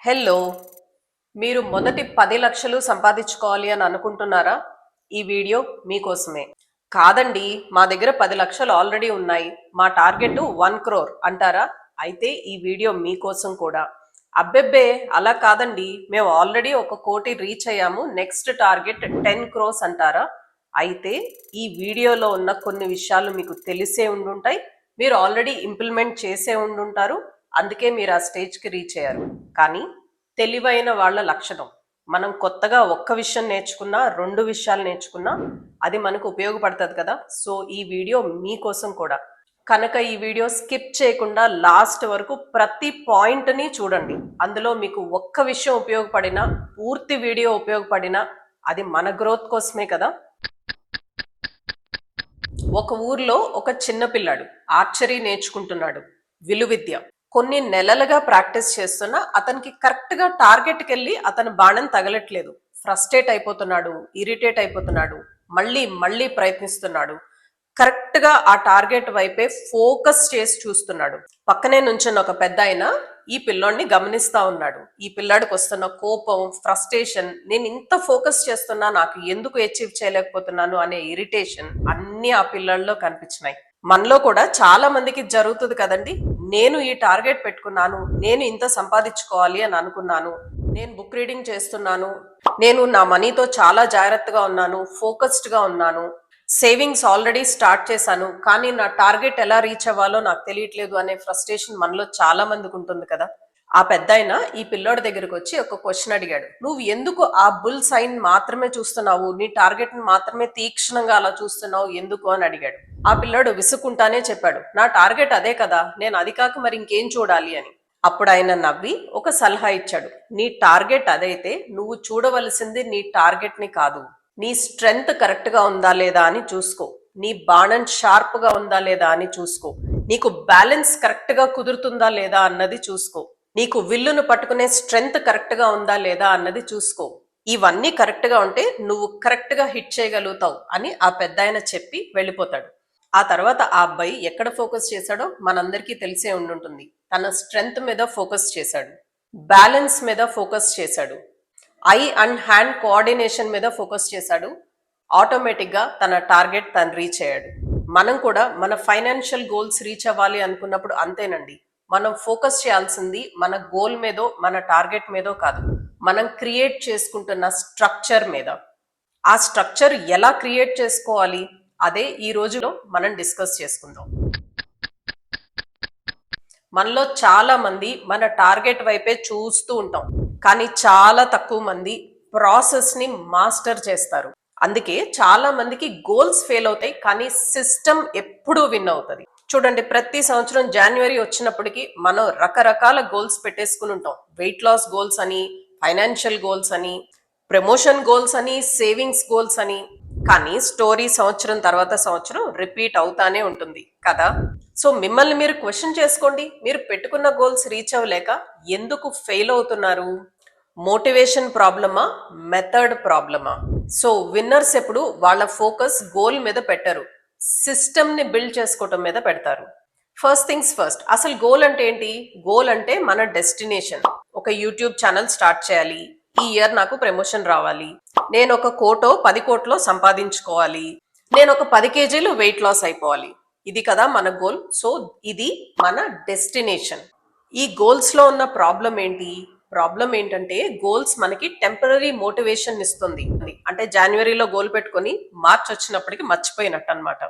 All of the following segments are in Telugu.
హలో! మీరు మొదటి 10 లక్షలు సంపాదించుకోవాలి అని అనుకుంటున్నారా? ఈ వీడియో మీకోసమే. కాదండి, మా దగ్గర 10 లక్షలు ఆల్రెడీ ఉన్నాయి. మా టార్గెట్ 1,00,00,000 అంటారా? అయితే ఈ వీడియో మీకోసం కూడా. అబ్బెబ్బే! అలా కాదండి. మేము ఆల్రెడీ 1,00,00,000 రీచ్ అయ్యాము. నెక్స్ట్ టార్గెట్ 10 crores అంటారా? అయితే ఈ వీడియోలో ఉన్న కొన్ని విషయాలు మీకు తెలిసే ఉండుంటాయి. మీరు ఆల్రెడీ ఇంప్లిమెంట్ చేసే ఉండుంటారు. అందుకే మీరు ఆ స్టేజ్కి రీచ్ అయ్యారు. కానీ తెలివైన వాళ్ళ లక్షణం, మనం కొత్తగా ఒక్క విషయం నేర్చుకున్నా 2 విషయాలు నేర్చుకున్నా అది మనకు ఉపయోగపడుతుంది కదా. సో ఈ వీడియో మీకోసం కూడా. కనుక ఈ వీడియో స్కిప్ చేయకుండా లాస్ట్ వరకు ప్రతి పాయింట్ని చూడండి. అందులో మీకు ఒక్క విషయం ఉపయోగపడినా, పూర్తి వీడియో ఉపయోగపడినా అది మన గ్రోత్ కోసమే కదా. ఒక ఊర్లో ఒక చిన్న పిల్లాడు ఆర్చరీ నేర్చుకుంటున్నాడు, విలువిద్య. కొన్ని నెలలుగా ప్రాక్టీస్ చేస్తున్నా అతనికి కరెక్ట్ గా టార్గెట్కి వెళ్ళి అతని బాణం తగలట్లేదు. ఫ్రస్ట్రేట్ అయిపోతున్నాడు, ఇరిటేట్ అయిపోతున్నాడు, మళ్ళీ మళ్ళీ ప్రయత్నిస్తున్నాడు. కరెక్ట్ గా ఆ టార్గెట్ వైపే ఫోకస్ చేసి చూస్తున్నాడు. పక్కనే నుంచున్న ఒక పెద్ద ఆయన ఈ పిల్లోడిని గమనిస్తా ఉన్నాడు. ఈ పిల్లాడికి వస్తున్న కోపం, ఫ్రస్ట్రేషన్, నేను ఇంత ఫోకస్ చేస్తున్నా నాకు ఎందుకు అచీవ్ చేయలేకపోతున్నాను అనే ఇరిటేషన్ అన్ని ఆ పిల్లల్లో కనిపించినాయి. మనలో కూడా చాలా మందికి జరుగుతుంది కదండి. నేను ఈ టార్గెట్ పెట్టుకున్నాను, నేను ఇంత సంపాదించుకోవాలి అని అనుకున్నాను, నేను బుక్ రీడింగ్ చేస్తున్నాను, నేను నా మనీతో చాలా జాగ్రత్తగా ఉన్నాను, ఫోకస్డ్ గా ఉన్నాను, సేవింగ్స్ ఆల్రెడీ స్టార్ట్ చేశాను, కానీ నా టార్గెట్ ఎలా రీచ్ అవ్వాలో నాకు తెలియట్లేదు అనే ఫ్రస్ట్రేషన్ మనలో చాలా మందికి ఉంటుంది కదా. ఆ పెద్దాయన ఈ పిల్లోడి దగ్గరికి వచ్చి ఒక క్వశ్చన్ అడిగాడు. నువ్వు ఎందుకు ఆ బుల్ సైన్ మాత్రమే చూస్తున్నావు, నీ టార్గెట్ ని మాత్రమే తీక్షణంగా అలా చూస్తున్నావు ఎందుకు అని అడిగాడు. ఆ పిల్లోడు విసుక్కుంటానే చెప్పాడు, నా టార్గెట్ అదే కదా, నేను అది కాక మరి ఇంకేం చూడాలి అని. అప్పుడు ఆయన నవ్వి ఒక సలహా ఇచ్చాడు. నీ టార్గెట్ అదైతే నువ్వు చూడవలసింది నీ టార్గెట్ ని కాదు, నీ స్ట్రెంగ్త్ కరెక్ట్ గా ఉందా లేదా అని చూసుకో, నీ బాణం షార్ప్ గా ఉందా లేదా అని చూసుకో, నీకు బ్యాలెన్స్ కరెక్ట్ గా కుదురుతుందా లేదా అన్నది చూసుకో, నీకు విల్లును పట్టుకునే స్ట్రెంగ్త్ కరెక్ట్ గా ఉందా లేదా అన్నది చూసుకో. ఇవన్నీ కరెక్ట్ గా ఉంటే నువ్వు కరెక్ట్ గా హిట్ చేయగలుగుతావు అని ఆ పెద్దాయన చెప్పి వెళ్ళిపోతాడు. ఆ తర్వాత ఆ అబ్బాయి ఎక్కడ ఫోకస్ చేశాడో మనందరికీ తెలిసే ఉండుంటుంది. తన స్ట్రెంగ్త్ మీద ఫోకస్ చేశాడు, బ్యాలెన్స్ మీద ఫోకస్ చేశాడు, ఐ అండ్ హ్యాండ్ కోఆర్డినేషన్ మీద ఫోకస్ చేశాడు. ఆటోమేటిక్గా తన టార్గెట్ తను రీచ్ అయ్యాడు. మనం కూడా మన ఫైనాన్షియల్ గోల్స్ రీచ్ అవ్వాలి అనుకున్నప్పుడు అంతేనండి. మనం ఫోకస్ చేయాల్సింది మన గోల్ మీదో మన టార్గెట్ మీదో కాదు, మనం క్రియేట్ చేసుకుంటున్న స్ట్రక్చర్ మీద. ఆ స్ట్రక్చర్ ఎలా క్రియేట్ చేసుకోవాలి అదే ఈ రోజులో మనం డిస్కస్ చేసుకుందాం. మనలో చాలా మంది మన టార్గెట్ వైపే చూస్తూ ఉంటాం, కానీ చాలా తక్కువ మంది ప్రాసెస్ ని మాస్టర్ చేస్తారు. అందుకే చాలా మందికి గోల్స్ ఫెయిల్ అవుతాయి, కానీ సిస్టమ్ ఎప్పుడూ విన్ అవుతుంది. చూడండి, ప్రతి సంవత్సరం జనవరి వచ్చినప్పటికీ మనం రకరకాల గోల్స్ పెట్టేసుకుని ఉంటాం. వెయిట్ లాస్ గోల్స్ అని, ఫైనాన్షియల్ గోల్స్ అని, ప్రమోషన్ గోల్స్ అని, సేవింగ్స్ గోల్స్ అని. కానీ స్టోరీ సంవత్సరం తర్వాత సంవత్సరం రిపీట్ అవుతానే ఉంటుంది కదా. సో మిమ్మల్ని మీరు క్వశ్చన్ చేసుకోండి, మీరు పెట్టుకున్న గోల్స్ రీచ్ అవ్వలేక ఎందుకు ఫెయిల్ అవుతున్నారు? మోటివేషన్ ప్రాబ్లమా, మెథడ్ ప్రాబ్లమా? సో విన్నర్స్ ఎప్పుడు వాళ్ళ ఫోకస్ గోల్ మీద పెట్టరు, సిస్టమ్ ని బిల్డ్ చేసుకోవటం మీద పెడతారు. ఫస్ట్ థింగ్స్ ఫస్ట్, అసలు గోల్ అంటే ఏంటి? గోల్ అంటే మన డెస్టినేషన్. ఒక యూట్యూబ్ ఛానల్ స్టార్ట్ చేయాలి, ఈ ఇయర్ నాకు ప్రమోషన్ రావాలి, నేను ఒక 10 కోట్లో సంపాదించుకోవాలి, నేను ఒక 10 kgs వెయిట్ లాస్ అయిపోవాలి. ఇది కదా మన గోల్. సో ఇది మన డెస్టినేషన్. ఈ గోల్స్ లో ఉన్న ప్రాబ్లం ఏంటి? ప్రాబ్లం ఏంటంటే గోల్స్ మనకి టెంపరీ మోటివేషన్ ఇస్తుంది. అంటే జనవరిలో గోల్ పెట్టుకొని మార్చ్ వచ్చినప్పటికి మర్చిపోయినట్టు అనమాట.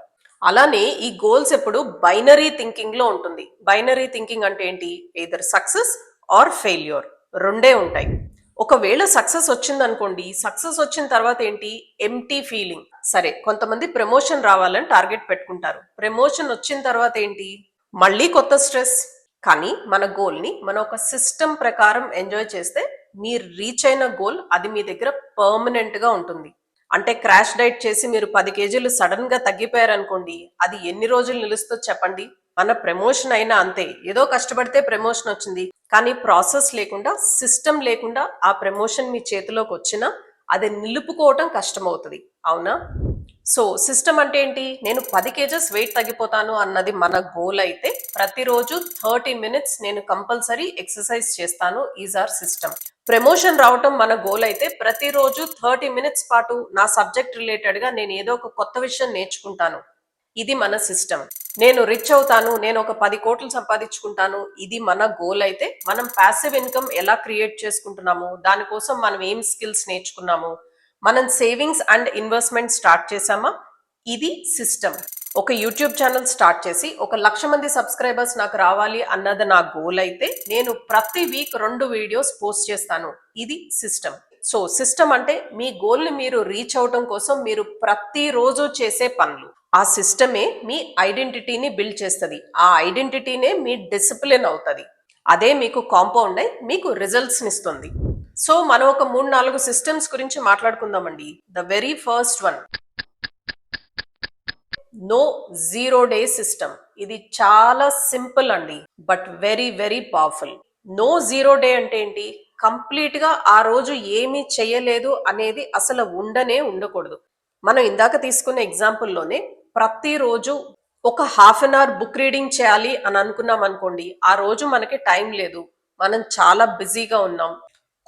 అలానే ఈ గోల్స్ ఎప్పుడు బైనరీ థింకింగ్ లో ఉంటుంది. బైనరీ థింకింగ్ అంటే ఏంటి? ఎయిదర్ సక్సెస్ ఆర్ ఫెయిల్యూర్, రెండే ఉంటాయి. ఒకవేళ సక్సెస్ వచ్చింది అనుకోండి, సక్సెస్ వచ్చిన తర్వాత ఏంటి? Empty feeling. సరే, కొంతమంది ప్రమోషన్ రావాలని టార్గెట్ పెట్టుకుంటారు, ప్రమోషన్ వచ్చిన తర్వాత ఏంటి? మళ్ళీ కొత్త స్ట్రెస్. కానీ మన గోల్ ని మనం ఒక సిస్టమ్ ప్రకారం ఎంజాయ్ చేస్తే మీరు రీచ్ అయిన గోల్ అది మీ దగ్గర పర్మనెంట్ గా ఉంటుంది. అంటే క్రాష్ డైట్ చేసి మీరు 10 kgs సడన్ గా తగ్గిపోయారనుకోండి, అది ఎన్ని రోజులు నిలుస్తుందో చెప్పండి? మన ప్రమోషన్ అయినా అంతే, ఏదో కష్టపడితే ప్రమోషన్ వచ్చింది, కానీ ప్రాసెస్ లేకుండా, సిస్టమ్ లేకుండా ఆ ప్రమోషన్ మీ చేతిలోకి వచ్చినా అది నిలుపుకోవటం కష్టమవుతుంది, అవునా? సో సిస్టమ్ అంటే ఏంటి? నేను 10 కేజెస్ వెయిట్ తగ్గిపోతాను అన్నది మన గోల్ అయితే ప్రతిరోజు 30 మినిట్స్ నేను కంపల్సరీ ఎక్సర్సైజ్ చేస్తాను ఈజ్ ఆర్ సిస్టమ్. ప్రమోషన్ రావటం మన గోల్ అయితే ప్రతిరోజు 30 మినిట్స్ పాటు నా సబ్జెక్ట్ రిలేటెడ్ గా నేను ఏదో ఒక కొత్త విషయం నేర్చుకుంటాను. ఇది మన సిస్టమ్. నేను రిచ్ అవుతాను, నేను ఒక 10 కోట్లు సంపాదించుకుంటాను, ఇది మన గోల్ అయితే మనం ప్యాసివ్ ఇన్కమ్ ఎలా క్రియేట్ చేసుకుంటున్నాము, దానికోసం మనం ఏం స్కిల్స్ నేర్చుకున్నాము, మనం సేవింగ్స్ అండ్ ఇన్వెస్ట్మెంట్ స్టార్ట్ చేసామా, ఇది సిస్టమ్. ఒక యూట్యూబ్ ఛానల్ స్టార్ట్ చేసి 1,00,000 మంది సబ్స్క్రైబర్స్ నాకు రావాలి అన్నది నా గోల్ అయితే నేను ప్రతి వీక్ 2 వీడియోస్ పోస్ట్ చేస్తాను. ఇది సిస్టమ్. సో సిస్టమ్ అంటే మీ గోల్ ని మీరు రీచ్ అవటం కోసం మీరు ప్రతిరోజు చేసే పనులు. ఆ సిస్టమే మీ ఐడెంటిటీని బిల్డ్ చేస్తుంది. ఆ ఐడెంటిటీనే మీ డిసిప్లిన్ అవుతుంది. అదే మీకు కాంపౌండ్ అయి మీకు రిజల్ట్స్ ఇస్తుంది. సో మనం ఒక 3-4 సిస్టమ్స్ గురించి మాట్లాడుకుందామండి. The very first one, no zero day system. ఇది చాలా సింపుల్ అండి, but very very powerful. No zero day అంటే ఏంటి? కంప్లీట్ గా ఆ రోజు ఏమీ చేయలేదు అనేది అసలు ఉండకూడదు. మనం ఇందాక తీసుకున్న ఎగ్జాంపుల్లోనే ప్రతిరోజు ఒక half an hour book reading చేయాలి అని అనుకున్నాం అనుకోండి, ఆ రోజు మనకి టైం లేదు, మనం చాలా బిజీగా ఉన్నాం,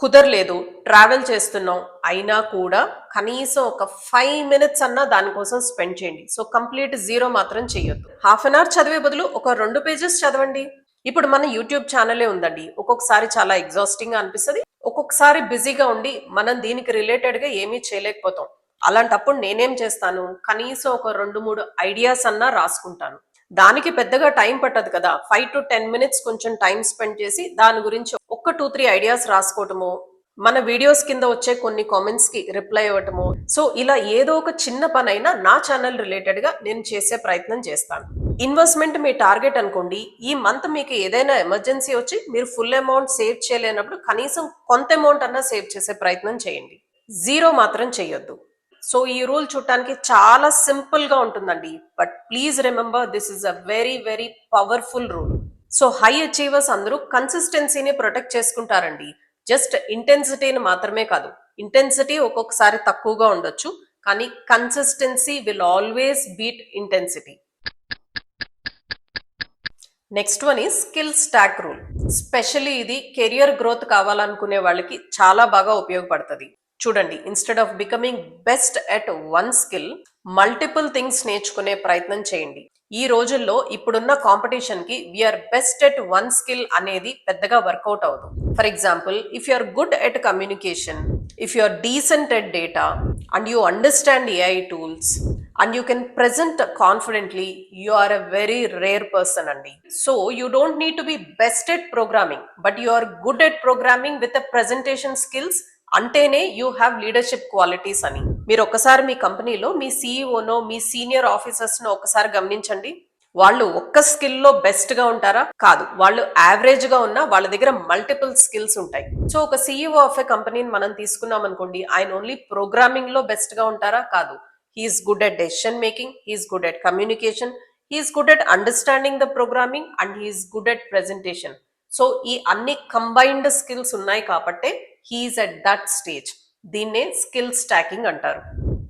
కుదరలేదు, ట్రావెల్ చేస్తున్నాం, అయినా కూడా కనీసం ఒక 5 మినిట్స్ అన్నా దానికోసం స్పెండ్ చేయండి. సో కంప్లీట్ జీరో మాత్రం చేయొద్దు. హాఫ్ అన్ అవర్ చదివే బదులు ఒక 2 పేజెస్ చదవండి. ఇప్పుడు మన యూట్యూబ్ ఛానలే ఉందండి, ఒక్కొక్కసారి చాలా ఎగ్జాస్టింగ్ గా అనిపిస్తుంది, ఒక్కొక్కసారి బిజీగా ఉండి మనం దీనికి రిలేటెడ్ గా ఏమీ చేయలేకపోతాం. అలాంటప్పుడు నేనేం చేస్తాను, కనీసం ఒక 2-3 ఐడియాస్ అన్నా రాసుకుంటాను. దానికి పెద్దగా టైం పట్టదు కదా, 5 to 10 మినిట్స్ కొంచెం టైం స్పెండ్ చేసి దాని గురించి ఒక 2-3 ఐడియాస్ రాసుకోవటము, మన వీడియోస్ కింద వచ్చే కొన్ని కామెంట్స్ కి రిప్లై ఇవ్వటము. సో ఇలా ఏదో ఒక చిన్న పనైనా నా ఛానల్ రిలేటెడ్ గా నేను చేసే ప్రయత్నం చేస్తాను. ఇన్వెస్ట్మెంట్ మీ టార్గెట్ అనుకోండి, ఈ మంత్ మీకు ఏదైనా ఎమర్జెన్సీ వచ్చి మీరు ఫుల్ అమౌంట్ సేవ్ చేయలేనప్పుడు కనీసం కొంత అమౌంట్ అన్నా సేవ్ చేసే ప్రయత్నం చేయండి. జీరో మాత్రం చేయొద్దు. సో ఈ రూల్ చూడటానికి చాలా సింపుల్ గా ఉంటుందండి, but please remember this is a very very powerful rule. So high achievers అందరూ కన్సిస్టెన్సీని ప్రొటెక్ట్ చేసుకుంటారండి. జస్ట్ ఇంటెన్సిటీని మాత్రమే కాదు. ఇంటెన్సిటీ ఒక్కొక్కసారి తక్కువగా ఉండొచ్చు, కానీ consistency will always beat intensity. Next one ఈ స్కిల్ స్టాక్ రూల్. స్పెషల్లీ ఇది కెరియర్ గ్రోత్ కావాలనుకునే వాళ్ళకి చాలా బాగా ఉపయోగపడుతుంది. చూడండి, instead of becoming best at one skill, multiple things నేర్చుకునే ప్రయత్నం చేయండి. ఈ రోజుల్లో ఇప్పుడున్న కాంపిటీషన్ కి we are best at one skill అనేది పెద్దగా వర్కౌట్ అవ్వదు. For example, if you are good at communication, if you are decent at data and you understand AI tools and you can present confidently, you are a very rare person andi. So you don't need to be best at programming, but you are good at programming with a presentation skills అంటేనే యూ హ్యావ్ లీడర్షిప్ క్వాలిటీస్ అని. మీరు ఒకసారి మీ కంపెనీలో మీ సీఈఓనో మీ సీనియర్ ఆఫీసర్స్ నో ఒకసారి గమనించండి. వాళ్ళు ఒక్క స్కిల్లో బెస్ట్ గా ఉంటారా? కాదు, వాళ్ళు యావరేజ్ గా ఉన్నా వాళ్ళ దగ్గర మల్టిపుల్ స్కిల్స్ ఉంటాయి. సో ఒక సీఈఓ ఆఫ్ ఎ కంపెనీని మనం తీసుకున్నాం అనుకోండి, ఆయన ఓన్లీ ప్రోగ్రామింగ్ లో బెస్ట్ గా ఉంటారా? కాదు, he's good at decision making, he's good at communication, he's good at understanding the programming and he's good at presentation. So ఈ అన్ని కంబైన్డ్ స్కిల్స్ ఉన్నాయి కాబట్టి హీఈస్ ఎట్ దట్ స్టేజ్. దీన్నే స్కిల్ స్టాకింగ్ అంటారు.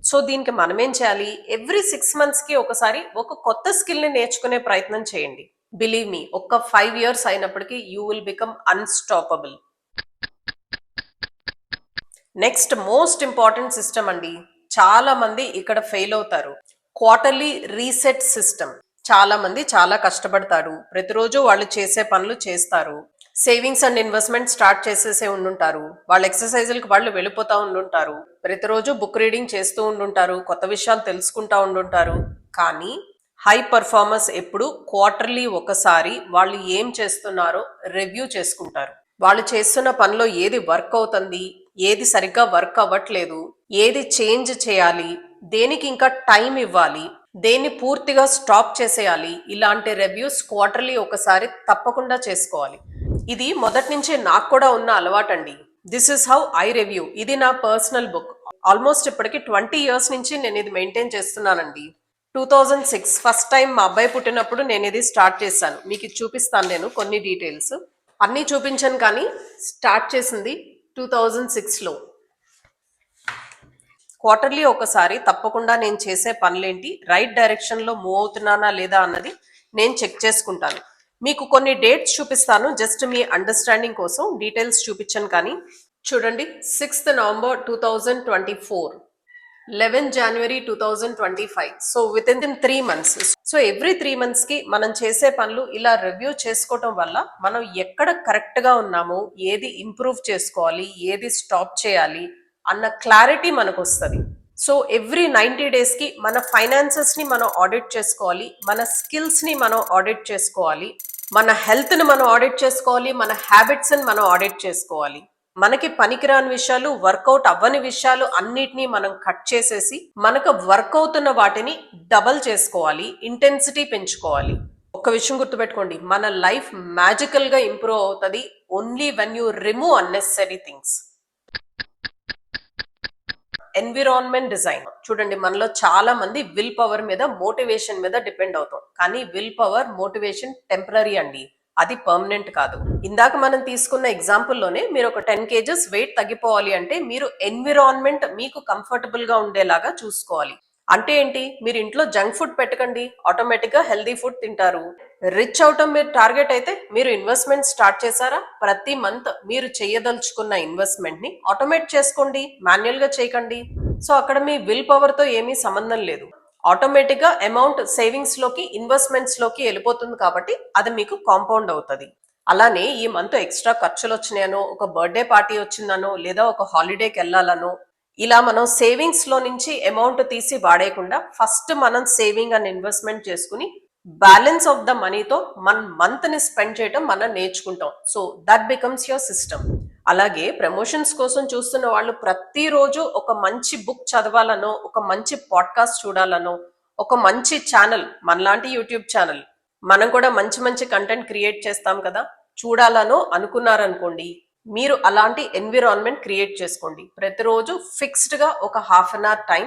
సో దీనికి మనం ఏం చేయాలి? ఎవ్రీ 6 months కి ఒకసారి ఒక కొత్త స్కిల్ ని నేర్చుకునే ప్రయత్నం చేయండి. బిలీవ్ మీ, ఒక్క 5 years అయినప్పటికీ you will become unstoppable. Next most important system అండి, చాలా మంది ఇక్కడ ఫెయిల్ అవుతారు. Quarterly reset system. చాలా మంది చాలా కష్టపడతారు, ప్రతిరోజు వాళ్ళు చేసే పనులు చేస్తారు, సేవింగ్స్ అండ్ ఇన్వెస్ట్మెంట్ స్టార్ట్ చేసేసే ఉండుంటారు, వాళ్ళ ఎక్సర్సైజులకు వాళ్ళు వెళ్ళిపోతా ఉండుంటారు, ప్రతిరోజు బుక్ రీడింగ్ చేస్తూ ఉండుంటారు, కొత్త విషయాలు తెలుసుకుంటా ఉండుంటారు. కానీ హై పర్ఫార్మర్స్ ఎప్పుడు క్వార్టర్లీ ఒకసారి వాళ్ళు ఏం చేస్తున్నారో రివ్యూ చేసుకుంటారు. వాళ్ళు చేస్తున్న పనిలో ఏది వర్క్ అవుతుంది, ఏది సరిగ్గా వర్క్ అవ్వట్లేదు, ఏది చేంజ్ చేయాలి, దేనికి ఇంకా టైం ఇవ్వాలి, దేన్ని పూర్తిగా స్టాప్ చేసేయాలి, ఇలాంటి రివ్యూస్ క్వార్టర్లీ ఒకసారి తప్పకుండా చేసుకోవాలి. ఇది మొదటి నుంచి నాకు కూడా ఉన్న అలవాటండి. This is how I review. ఇది నా పర్సనల్ బుక్. ఆల్మోస్ట్ ఇప్పటికి 20 years నుంచి నేను ఇది మెయింటైన్ చేస్తున్నానండి. 2006 ఫస్ట్ టైం మా అబ్బాయి పుట్టినప్పుడు నేను ఇది స్టార్ట్ చేశాను. మీకు ఇది చూపిస్తాను, నేను కొన్ని డీటెయిల్స్ అన్నీ చూపించాను, కానీ స్టార్ట్ చేసింది 2006లో. క్వార్టర్లీ ఒకసారి తప్పకుండా నేను చేసే పనులేంటి, రైట్ డైరెక్షన్ లో మూవ్ అవుతున్నానా లేదా అన్నది నేను చెక్ చేసుకుంటాను. మీకు కొన్ని డేట్స్ చూపిస్తాను, జస్ట్ మీ అండర్స్టాండింగ్ కోసం, డీటెయిల్స్ చూపించను. కానీ చూడండి, 6th November 2024, 11 January 2025. So with in 3 months. So every 3 months కి మనం చేసే పనులు ఇలా రివ్యూ చేసుకోవటం వల్ల మనం ఎక్కడ కరెక్ట్ గా ఉన్నామో, ఏది ఇంప్రూవ్ చేసుకోవాలి, ఏది స్టాప్ చేయాలి అన్న క్లారిటీ మనకు వస్తుంది. సో ఎవ్రీ 90 days కి మన ఫైనాన్సెస్ ని మనం ఆడిట్ చేసుకోవాలి, మన స్కిల్స్ ని మనం ఆడిట్ చేసుకోవాలి, మన హెల్త్ ని మనం ఆడిట్ చేసుకోవాలి, మన హ్యాబిట్స్ ని మనం ఆడిట్ చేసుకోవాలి. మనకి పనికిరాని విషయాలు, వర్కౌట్ అవ్వని విషయాలు అన్నిటినీ మనం కట్ చేసేసి మనకు వర్క్ అవుతున్న వాటిని డబల్ చేసుకోవాలి, ఇంటెన్సిటీ పెంచుకోవాలి. ఒక విషయం గుర్తుపెట్టుకోండి, మన లైఫ్ మ్యాజికల్ గా ఇంప్రూవ్ అవుతుంది only when you remove unnecessary things. Environment design చూడండి, మనలో చాలా మంది విల్ పవర్ మీద, మోటివేషన్ మీద డిపెండ్ అవుతాం. కానీ విల్ పవర్, మోటివేషన్ టెంపరీ అండి, అది పర్మనెంట్ కాదు. ఇందాక మనం తీసుకున్న ఎగ్జాంపుల్లోనే మీరు ఒక 10 kgs వెయిట్ తగ్గిపోవాలి అంటే మీరు ఎన్విరాన్మెంట్ మీకు కంఫర్టబుల్ గా ఉండేలాగా చూసుకోవాలి. అంటే ఏంటి, మీరు ఇంట్లో జంక్ ఫుడ్ పెట్టకండి, ఆటోమేటిక్ గా హెల్దీ ఫుడ్ తింటారు. రిచ్ అవటం మీరు టార్గెట్ అయితే మీరు ఇన్వెస్ట్మెంట్ స్టార్ట్ చేశారా, ప్రతి మంత్ మీరు చేయదలుచుకున్న ఇన్వెస్ట్మెంట్ ని ఆటోమేట్ చేసుకోండి, మాన్యువల్ గా చేయకండి. సో అక్కడ మీ విల్ పవర్ తో ఏమీ సంబంధం లేదు. ఆటోమేటిక్ గా అమౌంట్ సేవింగ్స్ లోకి, ఇన్వెస్ట్మెంట్స్ లోకి వెళ్ళిపోతుంది కాబట్టి అది మీకు కాంపౌండ్ అవుతుంది. అలానే ఈ మంత్ ఎక్స్ట్రా ఖర్చులు వచ్చినాయనో, ఒక బర్త్డే పార్టీ వచ్చిందనో, లేదా ఒక హాలిడేకి వెళ్ళాలనో, ఇలా మనం సేవింగ్స్ లో నుంచి అమౌంట్ తీసి వాడేయకుండా ఫస్ట్ మనం సేవింగ్ అండ్ ఇన్వెస్ట్మెంట్ చేసుకుని బ్యాలెన్స్ ఆఫ్ ద మనీతో మన మంత్ ని స్పెండ్ చేయడం మనం నేర్చుకుంటాం. So that becomes your system. అలాగే ప్రమోషన్స్ కోసం చూస్తున్న వాళ్ళు ప్రతిరోజు ఒక మంచి బుక్ చదవాలనో, ఒక మంచి పాడ్కాస్ట్ చూడాలనో, ఒక మంచి ఛానల్, మనలాంటి యూట్యూబ్ ఛానల్, మనం కూడా మంచి మంచి కంటెంట్ క్రియేట్ చేస్తాం కదా, చూడాలనో అనుకున్నారనుకోండి, మీరు అలాంటి ఎన్విరాన్మెంట్ క్రియేట్ చేసుకోండి. ప్రతిరోజు ఫిక్స్డ్ గా ఒక హాఫ్ అన్ అవర్ టైం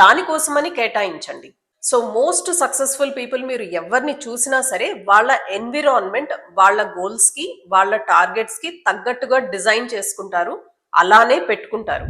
దానికోసమని కేటాయించండి. సో మోస్ట్ సక్సెస్ఫుల్ పీపుల్ మీరు ఎవరిని చూసినా సరే వాళ్ళ ఎన్విరాన్మెంట్ వాళ్ళ గోల్స్ కి, వాళ్ళ టార్గెట్స్ కి తగ్గట్టుగా డిజైన్ చేసుకుంటారు, అలానే పెట్టుకుంటారు.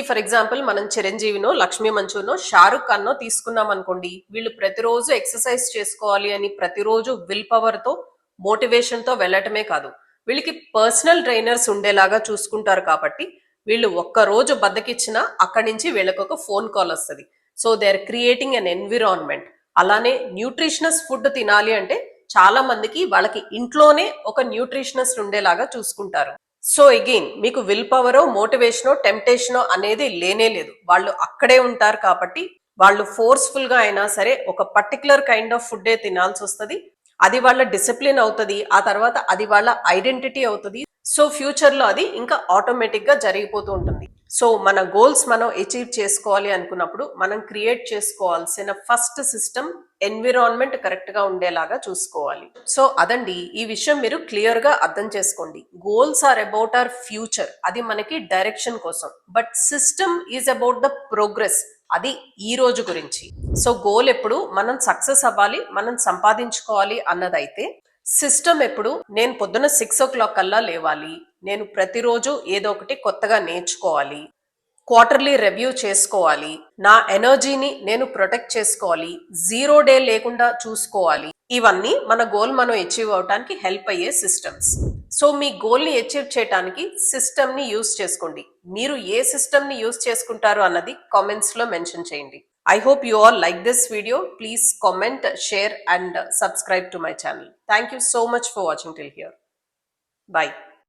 ఫర్ ఎగ్జాంపుల్ మనం చిరంజీవినో, లక్ష్మీ మంచూనో, షారుఖ్ ఖాన్నో తీసుకున్నాం అనుకోండి, వీళ్ళు ప్రతిరోజు ఎక్సర్సైజ్ చేసుకోవాలి అని ప్రతిరోజు విల్ పవర్ తో, మోటివేషన్ తో వెళ్ళటమే కాదు, వీళ్ళకి పర్సనల్ ట్రైనర్స్ ఉండేలాగా చూసుకుంటారు. కాబట్టి వీళ్ళు ఒక్కరోజు బద్దకిచ్చినా అక్కడి నుంచి వీళ్ళకి ఒక ఫోన్ కాల్ వస్తుంది. So they are creating an environment. అలానే న్యూట్రిషనస్ ఫుడ్ తినాలి అంటే చాలా మందికి వాళ్ళకి ఇంట్లోనే ఒక న్యూట్రిషనస్ ఉండేలాగా చూసుకుంటారు. సో అగైన్ మీకు విల్ పవరో, మోటివేషనో, టెంప్టేషనో అనేది లేనే లేదు, వాళ్ళు అక్కడే ఉంటారు. కాబట్టి వాళ్ళు ఫోర్స్ఫుల్ గా అయినా సరే ఒక పర్టికులర్ కైండ్ ఆఫ్ ఫుడ్ తినాల్సి వస్తుంది. అది వాళ్ళ డిసిప్లిన్ అవుతుంది, ఆ తర్వాత అది వాళ్ళ ఐడెంటిటీ అవుతుంది. సో ఫ్యూచర్ లో అది ఇంకా ఆటోమేటిక్ గా జరిగిపోతూ ఉంటుంది. సో మన గోల్స్ మనం అచీవ్ చేసుకోవాలి అనుకున్నప్పుడు మనం క్రియేట్ చేసుకోవాల్సిన ఫస్ట్ సిస్టమ్ ఎన్విరాన్మెంట్ కరెక్ట్ గా ఉండేలాగా చూసుకోవాలి. సో అదండి, ఈ విషయం మీరు క్లియర్ గా అర్థం చేసుకోండి. Goals are about our future, అది మనకి డైరెక్షన్ కోసం. But system is about the progress, అది ఈ రోజు గురించి. సో గోల్ ఎప్పుడు మనం సక్సెస్ అవ్వాలి, మనం సంపాదించుకోవాలి అన్నదైతే, సిస్టమ్ ఎప్పుడు నేను పొద్దున 6 o'clock కల్లా లేవాలి, నేను ప్రతిరోజు ఏదో ఒకటి కొత్తగా నేర్చుకోవాలి, క్వార్టర్లీ రివ్యూ చేసుకోవాలి, నా ఎనర్జీని నేను ప్రొటెక్ట్ చేసుకోవాలి, 0 day లేకుండా చూసుకోవాలి. ఇవన్నీ మన గోల్ మనం అచీవ్ అవడానికి హెల్ప్ అయ్యే సిస్టమ్స్. సో మీ గోల్ ని అచీవ్ చేయడానికి సిస్టమ్ ని యూస్ చేసుకోండి. మీరు ఏ సిస్టమ్ ని యూస్ చేసుకుంటారు అన్నది కామెంట్స్ లో మెన్షన్ చేయండి. I hope you all like this video. Please comment, share and subscribe to my channel. Thank you so much for watching till here. Bye.